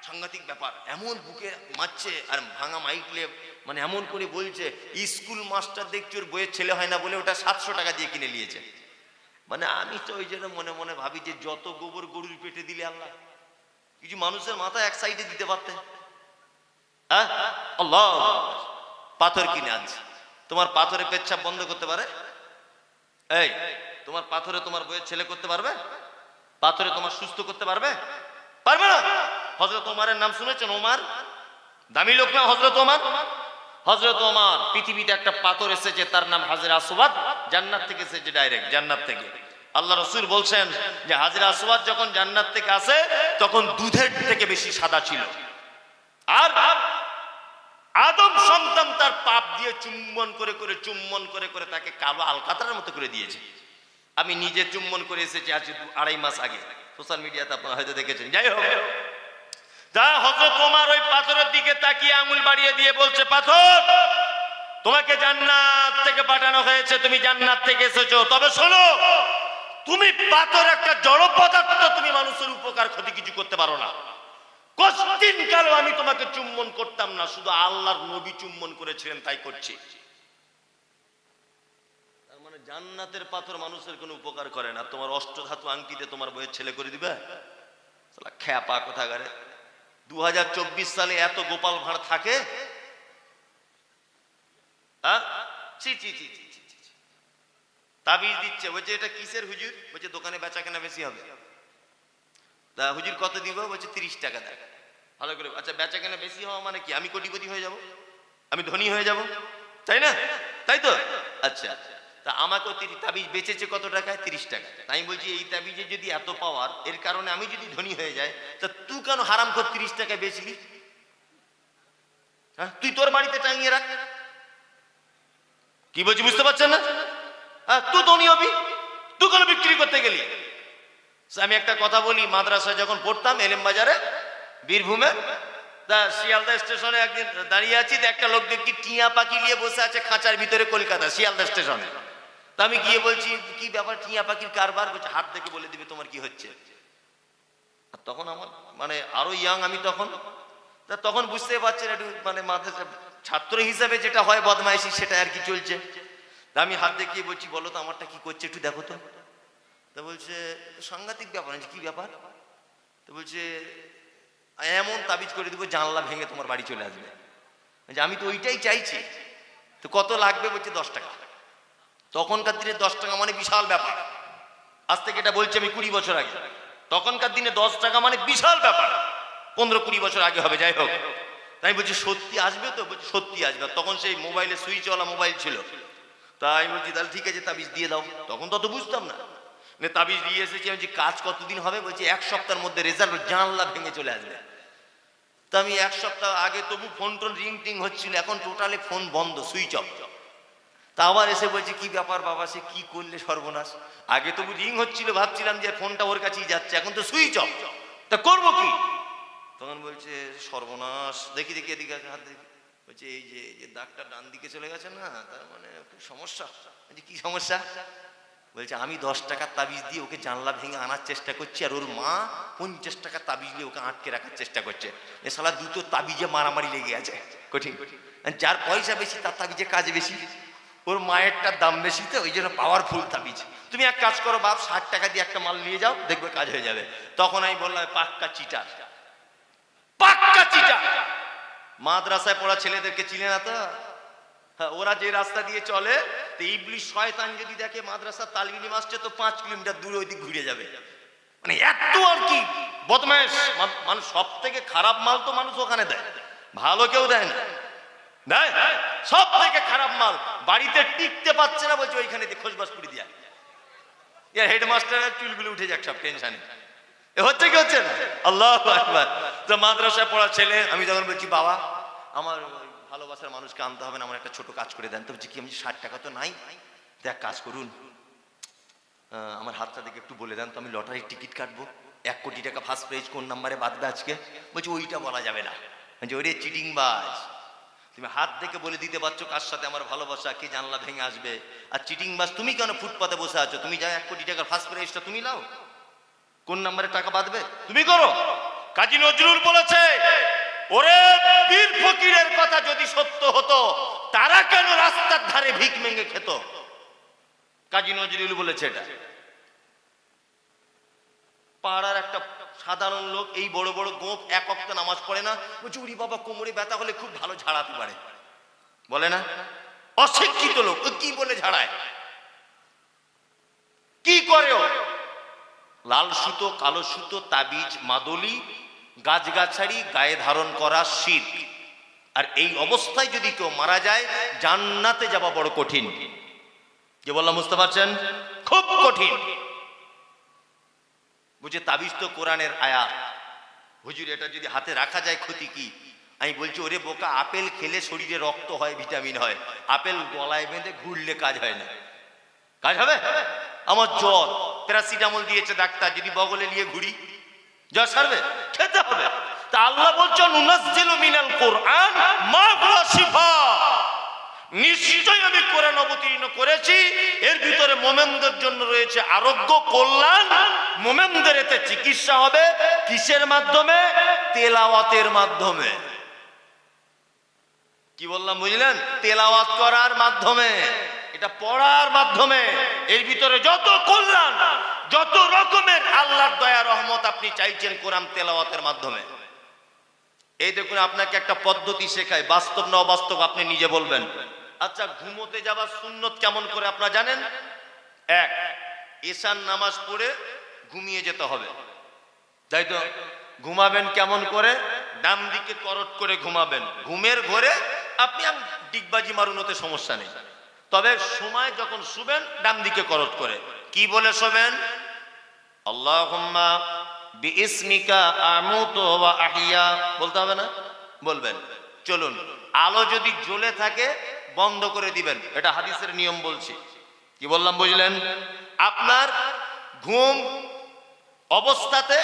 সাংঘাতিক ব্যাপার, এমন বুকে মারছে আর ভাঙা মাইকলে মানে এমন করে বলছে, স্কুল মাস্টার দেখছি ওর বইয়ের ছেলে হয় না বলে ওটা 700 টাকা দিয়ে কিনে নিয়েছে। মানে আমি তো ওই জন্য মনে মনে ভাবি যে যত গোবর গরুর পেটে দিলে আল্লাহ, কিছু মানুষের মাথা এক সাইডে দিতে পারতেন। হ্যাঁ আল্লাহ, পাথর কিনে আনছে, তোমার পাথরে পেচ্ছাপ বন্ধ করতে পারে? এই তোমার পাথরে তোমার বইয়ের ছেলে করতে পারবে? পাথরে তোমার সুস্থ করতে পারবে? পারবে না। হযরত ওমরের নাম শুনেছেন? ওমর দামি লোক না হযরত ওমর? হযরত ওমর, পৃথিবীতে একটা পাথর এসেছে তার নাম হাজরে আসওয়াদ, জান্নাত থেকে এসেছে, ডাইরেক্ট জান্নাত থেকে। আল্লাহ রাসূল বলছেন যে হাজরে আসওয়াদ যখন জান্নাত থেকে আসে তখন দুধের থেকে বেশি সাদা ছিল, আর আদম সন্তান তার পাপ দিয়ে চুম্বন করে করে তাকে কালো আলকাতরার মতো করে দিয়েছে। আমি নিজে চুম্বন করে এসেছি আজ 2.5 মাস আগে, সোশ্যাল মিডিয়াতে আপনারা হয়তো দেখেছেন। যাই হোক, তা হযরত ওমর ওই পাথরের দিকে তাকিয়ে আঙুল বাড়িয়ে দিয়ে বলছে, পাথর তোমাকে জান্নাত থেকে পাঠানো হয়েছে, তুমি জান্নাত থেকে এসেছো, তবে শোনো, তুমি পাথর একটা জড় পদার্থ, তুমি মানুষের উপকার ক্ষতি কিছু করতে পারো না। কতদিন কাল আমি তোমাকে চুম্বন করতাম না, শুধু আল্লাহর নবী চুম্বন করেছিলেন তাই করছি। তার মানে জান্নাতের পাথর মানুষের কোনো উপকার করে না। তোমার অষ্টধাতু আংটিতে তোমার বইয়ের ছেলে করে দিবে? শালা খ্যাপা কোথাকারে। 2024 সালে এত গোপাল ভাঁড় থাকে? তাবিজ দিচ্ছে, বলছে এটা কিসের হুজুর? বলছে দোকানে বেচা কেনা বেশি হবে। তা হুজুর কত দিব? বলছে 30 টাকা দেয়। ভালো করে, আচ্ছা বেচা কেনা বেশি হওয়া মানে কি? আমি কোটিপতি হয়ে যাব, আমি ধনী হয়ে যাব, তাই না? তাই তো? আচ্ছা, তা আমাকেও তাবিজ বেচেছে কত টাকায়? 30 টাকা। আমি বলছি এই তাবিজে যদি এত পাওয়ার, এর কারণে আমি যদি ধনী হয়ে যাই, তা তুই কেন হারাম করে 30 টাকায় বেচলি? হ্যাঁ, তুই তোর বাড়িতে টাঙিয়ে রাখ। কি বলছি বুঝতে পারছেন না? হ্যাঁ, তুই ধনী হবি, তুই কেন বিক্রি করতে গেলি? আমি একটা কথা বলি, মাদ্রাসায় যখন পড়তাম এলেম বাজারে বীরভূমে, তা শিয়ালদা স্টেশনে একদিন দাঁড়িয়ে আছি, একটা লোক দেখি টিয়া পাখি নিয়ে বসে আছে খাঁচার ভিতরে, কলকাতা শিয়ালদা স্টেশনে। তা আমি গিয়ে বলছি কি ব্যাপার, টিয়া পাখির কারবার? বলছে হাত দেখে বলে দিবে তোমার কি হচ্ছে। আর তখন আমার মানে আরো ইয়াং আমি তখন বুঝতে পারছেন একটু মানে মাদ্রাসা ছাত্র হিসাবে যেটা হয় বদমাইশি, সেটা আর কি চলছে। তা আমি হাত দেখিয়ে বলছি বলো তো আমারটা কি করছে একটু দেখো তো। তা বলছে সাংঘাতিক ব্যাপার। কি ব্যাপার? তো বলছে এমন তাবিজ করে দিব জানলা ভেঙে তোমার বাড়ি চলে আসবে। আমি তো ওইটাই চাইছি। তো কত লাগবে? বলছে 10 টাকা। তখনকার দিনে 10 টাকা মানে বিশাল ব্যাপার। আজ থেকে এটা বলছি আমি 20 বছর আগে। তখনকার দিনে 10 টাকা মানে বিশাল ব্যাপার, 15-20 বছর আগে হবে। যাই হোক, তাই বলছি সত্যি আসবে তো? বলছি সত্যি আসবে। তখন সেই মোবাইলে সুইচওয়ালা মোবাইল ছিল। তাই বলছি তাহলে ঠিক আছে তাবিজ দিয়ে দাও। তখন তো বুঝতাম না, তাবিজ দিয়ে এসেছি। আমি কাজ কতদিন হবে? বলছি 1 সপ্তাহের মধ্যে রেজাল্ট, জানলা ভেঙে চলে আসবে। তা আমি 1 সপ্তাহ আগে তবু ফোন টোন রিং টিং হচ্ছিল, এখন টোটালি ফোন বন্ধ, সুইচ অফ। তা আবার এসে বলছি কি ব্যাপার বাবা, সে কি করলে সর্বনাশ। আগে তবু রিং হচ্ছিল, ভাবছিলাম যে ফোনটা ওর কাছেই যাচ্ছে, এখন তো সুইচ অফ, তা করবো কি? তখন বলছে সর্বনাশ। দেখি এদিকে হাত দেখি। বলছে এই যে দাগটা ডান দিকে চলে গেছে না, তার মানে খুব সমস্যা। বলছি কি সমস্যা? বলছে আমি 10 টাকার তাবিজ দিয়ে ওকে জানলা ভেঙে আনার চেষ্টা করছি, আর ওর মা 50 টাকার তাবিজ দিয়ে ওকে আটকে রাখার চেষ্টা করছে। এ শালা দুটো তাবিজে মারামারি লেগে আছে, কঠিন। যার পয়সা বেশি তার তাবিজে কাজ বেশি, ওর মায়েরটার দাম বেশি, তো ওই জন্য পাওয়ারফুল তাবিজ। তুমি এক কাজ করো বাপ, 60 টাকা দিয়ে একটা মাল নিয়ে যাও, দেখবে কাজ হয়ে যাবে। তখন আমি বললাম পাক্কা চিটার, পাক্কা চিটার। মাদ্রাসায় পড়া ছেলেদেরকে চিনে না তো? হ্যাঁ, ওরা যে রাস্তা দিয়ে চলে, তো ইবলিশ শয়তান যদি দেখে মাদ্রাসা তালিম ইলম আসছে, তো 5 কিলোমিটার দূরে ওই দিক ঘুরে যাবে। মানে এত আর কি বদমাইশ মানুষ। সব থেকে খারাপ মাল তো মানুষ ওখানে দেয়, ভালো কেউ দেয় না। দেয় সব থেকে খারাপ মাল। বাড়িতে টিকতে পারছে না, বলছে ওইখানে খোঁজবাস করে দিয়া হেডমাস্টারের চুলগুলো উঠে যাক সব টেনশনে। হচ্ছে কি হচ্ছে না? আল্লাহু আকবার। তো মাদ্রাসায় পড়া ছেলে, আমি যখন বলছি বাবা আমার ভালোবাসার মানুষকে আনতে হবে না, আমার একটা ছোট কাজ করে দেন, তো বলছি কি, আমি 60 টাকা তো নাই, দেখ কাজ করুন, আমার হাতটা দেখে একটু বলে দেন তো, আমি লটারির টিকিট কাটবো, 1 কোটি টাকা ফার্স্ট প্রাইজ কোন নাম্বারে বাঁধবে আজকে। বলছি ওইটা বলা যাবে না, ওইটা চিটিং বাজ। তুমি হাত দেখে বলে দিতে পারছো কার সাথে আমার ভালোবাসা, কে জানলা ভেঙে আসবে। আর চিটিং বাজ তুমি কেন ফুটপাতে বসে আছো? তুমি যা 1 কোটি টাকার ফার্স্ট প্রাইজটা তুমি নাও, কোন নাম্বারে টাকা বাঁধবে তুমি করো। কাজী নজরুল বলেছে, ওরে পীর ফকিরের কথা যদি সত্য হতো, তারা কেন রাস্তার ধারে ভিক মেঙ্গে খেত? কাজী নজরুল বলেছে এটা। পাড়ার একটা সাধারণ লোক, এই বড় বড় গোপ, 1 ওয়াক্ত নামাজ পড়ে না, বলছে উরি বাবা কোমরে ব্যথা হলে খুব ভালো ঝাড়াতে পারে, বলে না? অশিক্ষিত লোক ও কি বলে ঝাড়ায়, কি করে? ও লাল সুতো, কালো সুতো, তাবিজ, মাদলি, গাছগাছাড়ি গায়ে ধারণ করা শিরক। আর এই অবস্থায় যদি কেউ মারা যায়, জান্নাতে যাওয়া বড় কঠিন। যে বললাম, বুঝতে পারছেন? খুব কঠিন। বুঝে তাবিজ তো কোরআনের আয়াত, হুজুর এটা যদি হাতে রাখা যায় ক্ষতি কি? আমি বলছি ওরে বোকা, আপেল খেলে শরীরে রক্ত হয়, ভিটামিন হয়, আপেল গলায় বেঁধে ঘুরলে কাজ হয় না। কাজ হবে? আমার জ্বর, প্যারাসিটামল দিয়েছে ডাক্তার, যদি বগলে নিয়ে ঘুরি জ্বর সারবে? খেতে হবে। তা আল্লাহ বলছেন নুনাজ্জিলু মিনাল কোরআন মা হুয়া শিফা, নিশ্চয় আমি কোরআন অবতীর্ণ করেছি, এর ভিতরে মোমেনদের জন্য রয়েছে আরোগ্য, কল্যাণ। মোমেনদের এতে চিকিৎসা হবে কিসের মাধ্যমে? তেলাওয়াতের মাধ্যমে। কি বললাম বুঝলেন? তেলাওয়াত করার মাধ্যমে, এটা পড়ার মাধ্যমে। এর ভিতরে যত কল্যাণ, যত রকমের আল্লাহর দয়া রহমত আপনি চাইছেন, কোরআন তেলাওয়াতের মাধ্যমে। এই দেখুন, আপনাকে একটা পদ্ধতি শেখায়, বাস্তব না অবাস্তব আপনি নিজে বলবেন। আচ্ছা, ঘুমোতে যাবার সুন্নত কেমন করে আপনারা জানেন? 1, এশার নামাজ পড়ে ঘুমিয়ে যেতে হবে, তাই তো? ঘুমাবেন কেমন করে? ডান দিকে করট করে ঘুমাবেন। ঘুমের ঘরে আপনি ডিগবাজি মারুন, ওতে সমস্যা নেই, তবে সময় যখন শুবেন ডান দিকে করট করে। কি বলে শোবেন? আল্লাহুম্মা বিইসমিকা আমুতু ওয়া আহইয়া, বলতে হবে না? বলবেন। চলুন, আলো যদি জ্বলে থাকে বন্ধ করে দিবেন, এটা হাদিসের নিয়ম বলছি। কি বললাম বুঝলেন? আপনার ঘুম অবস্থাতে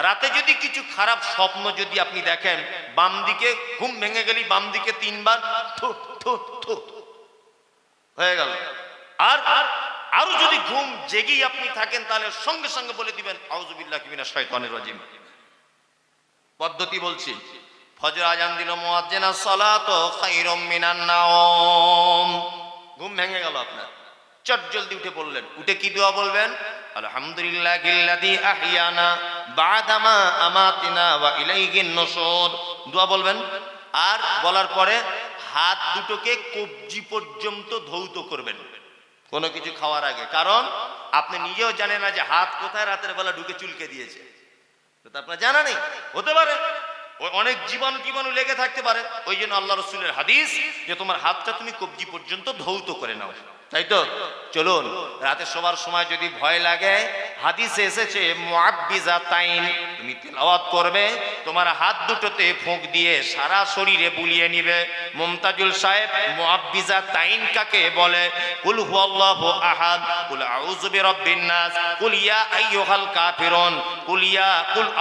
রাতে যদি কিছু খারাপ স্বপ্ন যদি আপনি দেখেন, বাম দিকে ঘুম ভেঙে গেলি বাম দিকে 3 বার থু থু থু হয়ে গেল। আর আরো যদি ঘুম জেগেই আপনি থাকেন, তাহলে সঙ্গে সঙ্গে বলে দিবেন আউযুবিল্লাহি মিনাশ শাইতানির রাজিম। পদ্ধতি বলছি। ফজর আজান দিল মুয়াজ্জিন, as-সালাতু খায়রুম মিনান নাওম। ঘুম ভেঙে গেল আপনার, চট জলদি উঠে পড়লেন। উঠে কি দোয়া বলবেন? আলহামদুলিল্লাহিল্লাযী আহইয়ানা বা'দামা আমাতিনা ওয়া ইলাইহিন নুশুর, দোয়া বলবেন। আর বলার পরে হাত দুটোকে কবজি পর্যন্ত ধৌত করবেন কোনো কিছু খাওয়ার আগে, কারণ আপনি নিজেও জানেন না যে হাত কোথায় রাতের বেলা ঢুকে চুলকে দিয়েছে, তো আপনার জানা নেই। হতে পারে অনেক জীবাণু লেগে থাকতে পারে, ওই জন্য আল্লাহ রাসূলের হাদিস যে তোমার হাতটা তুমি কবজি পর্যন্ত ধৌত করে নাও, তাই তো? চলুন, রাতে শোবার সময় যদি ভয় লাগে, হাদিসে এসেছে মুআব্বিজাতাইন, তুমি তেলাওয়াত করবে, তোমার হাত দুটোতে ফুঁক দিয়ে সারা শরীরে বুলিয়ে নিবে। মুমতাজুল সাহেব, মুআব্বিজাতাইন কাকে বলে? কুল হুয়াল্লাহু আহাদ, কুল আউযু বিরাব্বিন নাস, কুল ইয়া আইয়ুহাল কাফিরুন, কুল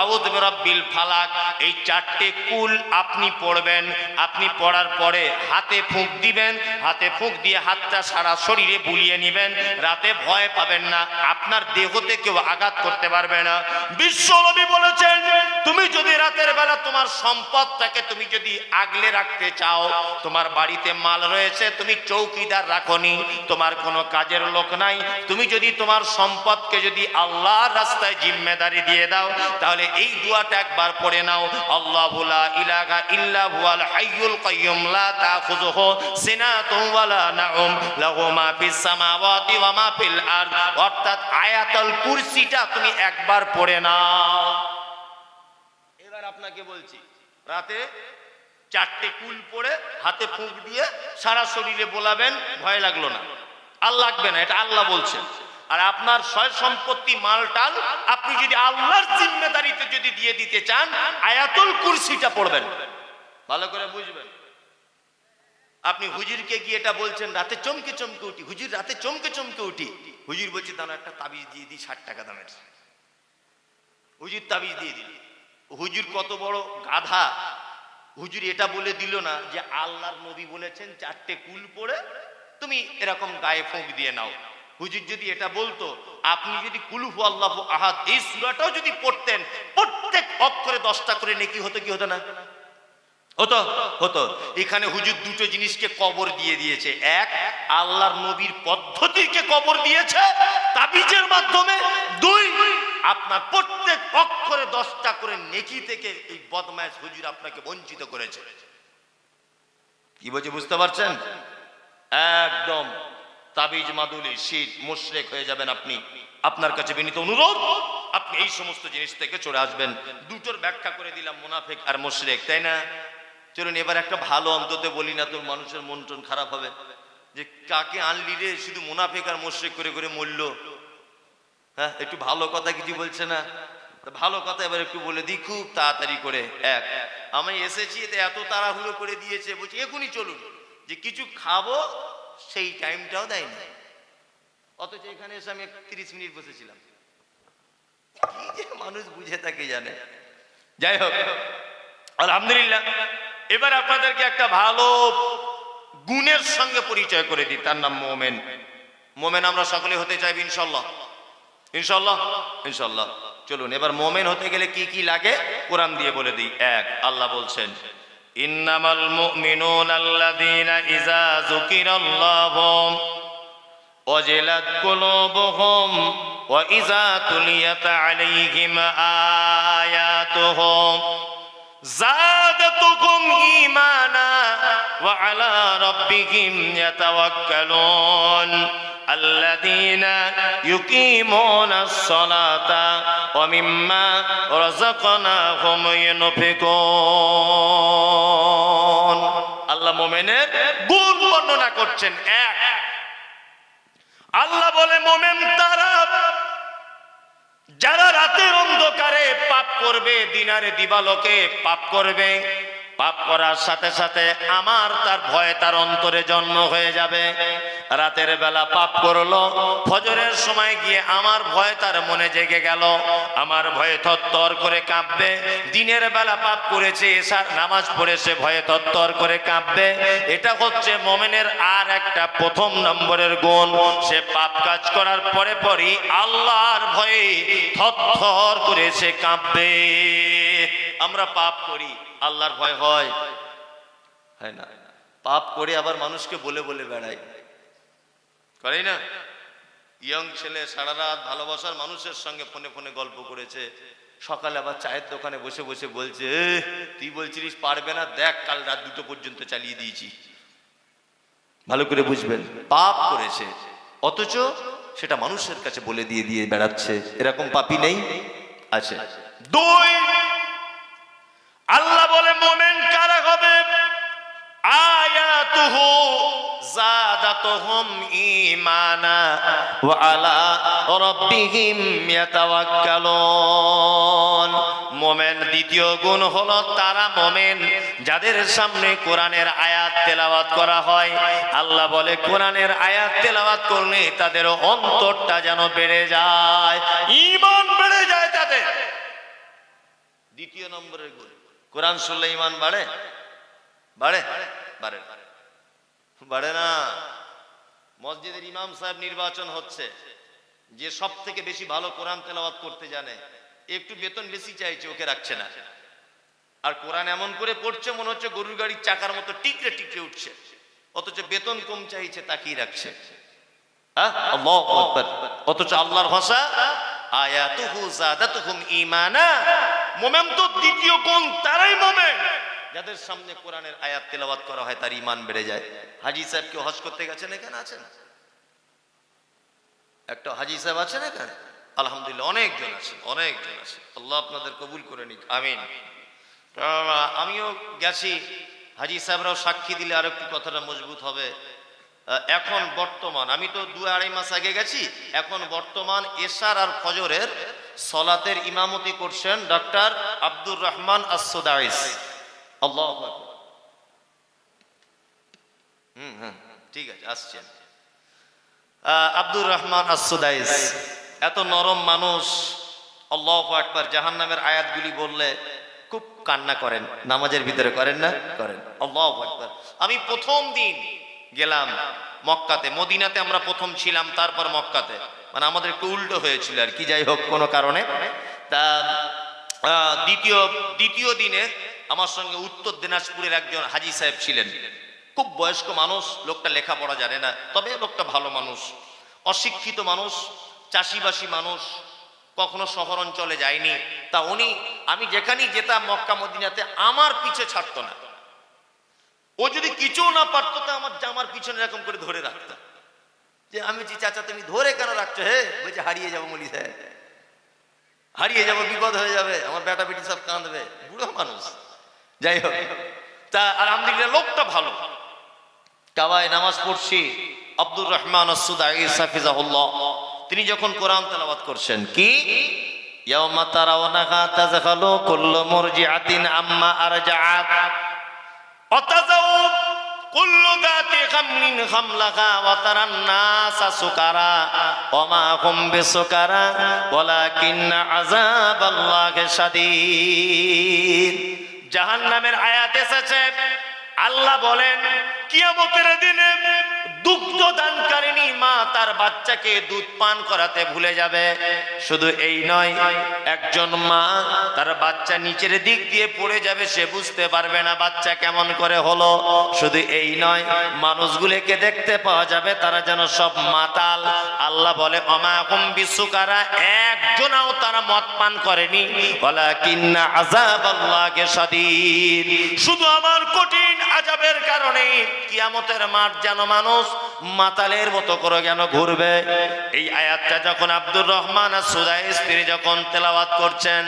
আউযু বিরাব্বিল ফালাক। এই 4টে কুল আপনি পড়বেন। আপনি পড়ার পরে হাতে ফুঁক দিবেন, হাতে ফুঁক দিয়ে হাতটা সারা শরীরে বুলিয়ে নেবেন। রাতে ভয় পাবেন না, আপনার দেহতে কেউ আঘাত করতে পারবে না। বিশ্বনবী বলেছেন, তুমি যদি রাতের বেলা তোমার সম্পদটাকে তুমি যদি আগলে রাখতে চাও, তোমার বাড়িতে মাল রয়েছে, তুমি চৌকিদার রাখোনি, তোমার কোনো কাজের লোক নাই, তুমি যদি তোমার সম্পদকে যদি আল্লাহর রাস্তায় জিম্মেদারি দিয়ে দাও, তাহলে এই দোয়াটা একবার পড়ে নাও। আল্লাহু লা ইলাহা ইল্লা হুয়াল হাইয়ুল কাইয়্যুম লা তাখুযুহু সিনাতুন ওয়া লা নাউম লাহু মা ফিস সামাওয়াতি ওয়া মা ফিল আরদ। অর্থাৎ আয়াতুল কুরসিটা তুমি একবার পড়ে নাও। এবার আপনাকে বলছি, রাতে 4টে কুল পড়ে হাতে ফুঁক দিয়ে সারা শরীরে বোলাবেন, ভয় লাগলো না, আর লাগবে না, এটা আল্লাহ বলছেন। আর আপনার সয় সম্পত্তি মালটাল আপনি যদি আল্লাহর জিম্মেদারিতে যদি দিয়ে দিতে চান, আয়াতুল কুরসিটা পড়বেন, ভালো করে বুঝবেন। আপনি হুজুরকে গিয়ে এটা বলছেন, রাতে চমকে চমকে উঠি, হুজুর রাতে চমকে চমকে উঠি, হুজুর বলছে দাঁড়া একটা তাবিজ দিয়ে দিই 60 টাকা দামের। হুজুর তাবিজ দিয়ে দিল। হুজুর কত বড় গাধা, হুজুর এটা বলে দিল না যে আল্লাহর নবী বলেছেন 4টে কুল পড়ে তুমি এরকম গায়ে ফোঁক দিয়ে নাও। হুজুর যদি এটা বলতো, আপনি যদি কুল হু আল্লাহু আহাদ এই সূরাটাও যদি পড়তেন, প্রত্যেক অক্ষরে 10টা করে নেকি হতো কি হতো না? হতো হতো। এখানে হুজুর দুটো জিনিসকে কবর দিয়ে দিয়েছে। এক, আল্লাহর নবীর পদ্ধতিকে কবর দিয়েছে তাবিজের মাধ্যমে। দুই, আপনার প্রত্যেক অক্ষরে 10টা করে নেকি থেকে এই বদমাইশ হুজুর আপনাকে বঞ্চিত করেছে। কি বলছে বুঝতে পারছেন? একদম তাবিজ মাদুলি শীত মুশরিক হয়ে যাবেন আপনি। আপনার কাছে বিনীত অনুরোধ, আপনি এই সমস্ত জিনিস থেকে চলে আসবেন। দুটোর ব্যাখ্যা করে দিলাম, মুনাফিক আর মুশরিক, তাই না? চলুন এবার একটা ভালো অন্তত বলি না, তোর মানুষের মন টন খারাপ হবে যে কাকে আনলি রে, শুধু মুনাফিক আর মুশরিক করে করে মরল। হ্যাঁ, একটু ভালো কথা কিছু বলছে না, ভালো কথা এবার একটু বলে দিই খুব তাড়াতাড়ি করে। এক, আমি এসেছি এত তাড়াহুড়ো করে দিয়েছে, বলছি এখনই চলুন, যে কিছু খাবো সেই টাইমটাও দেয়নি, অথচ এখানে এসে আমি 30 মিনিট বসেছিলাম। কি যে মানুষ বুঝে থাকে জানে। যাই হোক, আলহামদুলিল্লাহ। এবার আপনাদেরকে একটা ভালো গুণের সঙ্গে পরিচয় করে দিই, তার নাম মোমেন। মোমেন আমরা সকলে হতে চাইবি ইনশাল্লাহ, ইনশাল্লাহ, ইনশাল্লাহ। চলুন এবার মোমেন হতে গেলে কি কি লাগে কোরআন দিয়ে বলে দিই। এক, আল্লাহ বলছেন ইন্নামাল মুমিনুনা আল্লাযীনা ইযা যুকিরাল্লাহু ওয়াজিলাত কুলুবুহুম ওয়া ইযা তুলিয়াত আলাইহিম আয়াতুহু যাদাতুহুম ঈমানা ওয়া আলা রাব্বিহিম ইয়াতাওয়াক্কালুন আল্লাযীনা ইউকিমুনাস সালাতা ওয়া মিম্মা রাযাকনাহুম ইউনফিকুন। আল্লাহ মুমিনের গুণ বর্ণনা করছেন। এক, আল্লাহ বলে মুমিন তারা যারা রাতের অন্ধকারে পাপ করবে, দিনারে দিবালোকে পাপ করবে, পাপ করার সাথে সাথে আমার তার ভয় তার অন্তরে জন্ম হয়ে যাবে। রাতের বেলা পাপ করলো, ফজরের সময় গিয়ে আমার ভয় তার মনে জেগে গেল, আমার ভয়ে থরথর করে কাঁপবে। দিনের বেলা পাপ করেছে, এশার নামাজ পড়েছে, ভয়ে থরথর করে কাঁপবে। এটা হচ্ছে মুমিনের আর একটা প্রথম নম্বরের গুণ। সে পাপ কাজ করার পরে পরই আল্লাহর ভয়ে থরথর করে সে কাঁপবে। আমরা পাপ করি, আল্লাহর ভয় হয় না? পাপ করে আবার মানুষকে বলে বলে বেড়াই, করে না? ইয়ং ছেলে সারা রাত ভালোবাসার মানুষের সঙ্গে ফোনে ফোনে গল্প করেছে, সকালে আবার চায়ের দোকানে বসে বসে বলছে তুই বলছিলিস পারবে না, দেখ কাল রাত 2টো পর্যন্ত চালিয়ে দিয়েছি। ভালো করে বুঝবেন, পাপ করেছে অথচ সেটা মানুষের কাছে বলে দিয়ে দিয়ে বেড়াচ্ছে। এরকম পাপী নেই? আছে। দুই, আল্লাহ বলে মুমিন কারা হবে? আয়াতুহু যাদাতুহুম ঈমানা ওয়া আলা রাব্বিহিম ইয়াতাওয়াক্কালুন। মুমিন দ্বিতীয় গুণ হলো তারা মুমিন যাদের সামনে কোরআনের আয়াত তেলাওয়াত করা হয়, আল্লাহ বলে কোরআনের আয়াত তেলাওয়াত করলে তাদের অন্তরটা যেন বেড়ে যায়, ঈমান বেড়ে যায় তাদের। দ্বিতীয় নম্বরের গুণ, কোরআন শুনলে ঈমান বাড়ে? বাড়ে? বাড়ে? বাড়ে না। মসজিদের ইমাম সাহেব নির্বাচন হচ্ছে, যে সব থেকে বেশি ভালো কোরআন তেলাওয়াত করতে জানে, একটু বেতন বেশি চাইছে, ওকে রাখছে না। আর কোরআন এমন করে পড়ছে মনে হচ্ছে গরুর গাড়ির চাকার মতো টিকরে টিকরে উঠছে, অথচ বেতন কম চাইছে তাকিয়ে রাখছে। আল্লাহু আকবার। অথচ আল্লাহর ভাষা আয়াতুহু যাদাতুহুম ঈমানা। মুমিন তো দ্বিতীয় গুণ, তারাই মুমিন যাদের সামনে কোরআনের আয়াত তেলাওয়াত করা হয় তার ঈমান বেড়ে যায়। হাজী সাহেব কেউ হজ করতে গেছেন? এখানে আছেন একটা হাজী সাহেব আছেন এখানে? আলহামদুলিল্লাহ, অনেকজন আছে, অনেকজন আছে। আল্লাহ আপনাদের কবুল করে নিক, আমিন। আমিও গেছি, হাজী সাহেবরাও সাক্ষী দিলে আরো একটু কথাটা মজবুত হবে। এখন বর্তমান, আমি তো 2-2.5 মাস আগে গেছি, এখন বর্তমান এশার আর ফজরের সলাতের ইমামতি করছেন ডক্টর আব্দুর রহমান আস-সুদাইস। আল্লাহু আকবার। ঠিক আছে, আসছেন। আব্দুর রহমান আস-সুদাইস এত নরম মানুষ, আল্লাহু আকবার। জাহান্নামের আয়াতগুলি বললে খুব কান্না করেন, নামাজের ভিতরে করেন না? করেন। আল্লাহু আকবার। আমি প্রথম দিন গেলাম মক্কাতে, মদিনাতে আমরা প্রথম ছিলাম, তারপর মক্কাতে, মানে আমাদের একটু উল্টো হয়েছিল আর কি, যাই হোক কোনো কারণে। তা দ্বিতীয় দিনে আমার সঙ্গে উত্তর দিনাজপুরের একজন হাজী সাহেব ছিলেন, খুব বয়স্ক মানুষ, লোকটা লেখাপড়া জানে না, তবে লোকটা ভালো মানুষ, অশিক্ষিত মানুষ, চাষিবাসী মানুষ, কখনো শহর অঞ্চলে যায়নি। তা উনি, আমি যেখানেই যেতাম মক্কা মদিনাতে, আমার পিছে ছাড়তো না। ও যদি কিছু না পারতো তা আমার জামার পিছনে এরকম করে ধরে রাখতো, যে আমি বলছি চাচা তুমি ধরে কেন রাখছো? হে বলছে হারিয়ে যাবো মলি সাহেব, হারিয়ে যাবো, বিপদ হয়ে যাবে, আমার বেটা বেটি সব কাঁদবে, বুড়ো মানুষ। যাই হোক, তা আলহামদুলিল্লাহ লোকটা ভালো। কাবায় নামাজ পড়ছি, আব্দুর রহমান আস-সুদাইস হাফিজাহুল্লাহ, তিনি যখন কোরআন তেলাওয়াত করছেন, কি ইয়াউমা তারাওনাহা তাযখালু কুল্লু মুরজিআতিন আম্মা আরজাআত ওয়া তাযাউ কুল্লু যাতি খামলিন খামলাহা ওয়া তারান নাসা সুকারা ওয়া মা হুম বিসুকারা ওয়ালাকিন্না আযাবাল্লাহি শাদীদ। জাহান্নামের আয়াত এসেছে, আল্লাহ বলেন কিয়ামতের দিনে দুগ্ধ দানকারিনী মা তার বাচ্চাকে দুধ পান করাতে ভুলে যাবে। শুধু এই নয়, একজন মা তার বাচ্চা নিচের দিক দিয়ে পড়ে যাবে, সে বুঝতে পারবে না বাচ্চা কেমন করে হলো। শুধু এই নয়, মানুষগুলোকে দেখতে পাওয়া যাবে তারা যেন সব মাতাল। আল্লাহ বলে ওমা হুম বিসুকারা, একজনও তারা মদ পান করেনি, ওয়ালাকিন্না আযাবাল্লাহি শাদীদ, শুধু আমার কঠিন আযাবের কারণে কিয়ামতের মাঠ যেন মানুষ মাতালের মতো করে যেন ঘুরবে। এই আয়াতটা যখন আব্দুর রহমান আস-সুদাইস তিনি যখন তেলাওয়াত করছেন,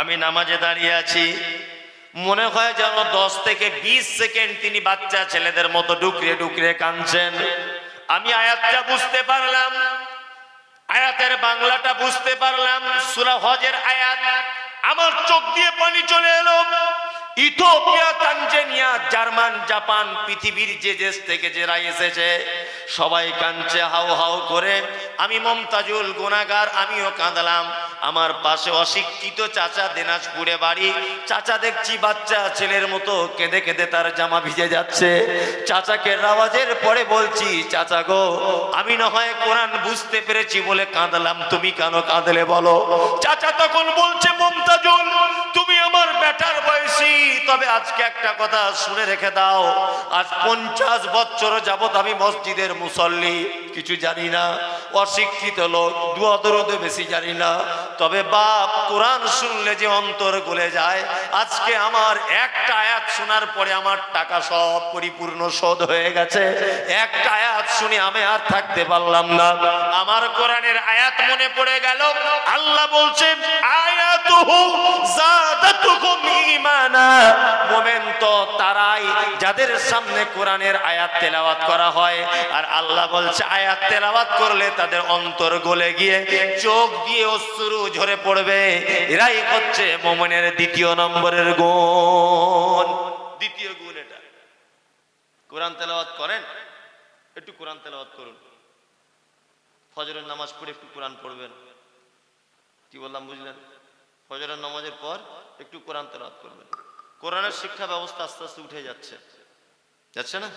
আমি নামাজে দাঁড়িয়ে আছি, মনে হয় যেন 10 থেকে 20 সেকেন্ড তিনি বাচ্চা ছেলেদের মতো ডুকরে ডুকরে কাঁদছেন। আমি আয়াতটা বুঝতে পারলাম, আয়াতের বাংলাটা বুঝতে পারলাম, সূরা হজের আয়াত। আমার চোখ দিয়ে পানি চলে এলো। ইথিওপিয়া, তানজানিয়া, জার্মান, জাপান, পৃথিবীর যে দেশ থেকে যারা এসেছে সবাই কাঁদছে হাউ হাউ করে। আমি মমতাজুল গুনাহগার, আমিও কাঁদলাম। আমার পাশে অশিক্ষিত চাচা, দিনাজপুরে বাড়ি, চাচা দেখছি বাচ্চা ছেলের মতো কেঁদে কেঁদে তার জামা ভিজে যাচ্ছে। চাচাকে আওয়াজের পরে বলছি, চাচা গো, আমি না হয় কোরআন বুঝতে পেরেছি বলে কাঁদলাম, তুমি কেন কাঁদলে বলো? চাচা তখন বলছে, মমতাজুল তুমি আমার বেটার বয়সী, তবে আজকে একটা কথা শুনে রেখে দাও, আজ 50 বছর যাবত আমি মসজিদের মুসল্লি, কিছু জানি না, অশিক্ষিত লোক, দুয়া দরুদ বেশি জানি না, তবে বাপ কোরআন শুনলে যে অন্তর গলে যায়, আজকে আমার একটা আয়াত শোনার পরে আমার টাকা সব পরিপূর্ণ শোধ হয়ে গেছে। একটা আয়াত শুনে আমি আর থাকতে পারলাম না, আমার কোরআনের আয়াত মনে পড়ে গেল। আল্লাহ বলছেন আয়াতুহু যাদাতুকুম ঈমানা, মুমিন তো তারাই যাদের সামনে কোরআনের আয়াত তেলাওয়াত করা হয়, আর আল্লাহ বলছে আয়াত তেলাওয়াত করলে তাদের অন্তর গলে গিয়ে চোখ দিয়ে অশ্রু ঝরে পড়বে। এরাই হচ্ছে মুমিনের দ্বিতীয় নম্বরের গুণ। দ্বিতীয় গুণ এটা। কোরআন তেলাওয়াত করেন, একটু কোরআন তেলাওয়াত করুন। ফজরের নামাজ পড়ে একটু কোরআন পড়বেন। কি বললাম বুঝলেন? ফজরের নামাজের পর একটু কোরআন তেলাওয়াত করবেন। কোরআনের শিক্ষা ব্যবস্থা আস্তে আস্তে উঠে যাচ্ছে, যাচ্ছে না?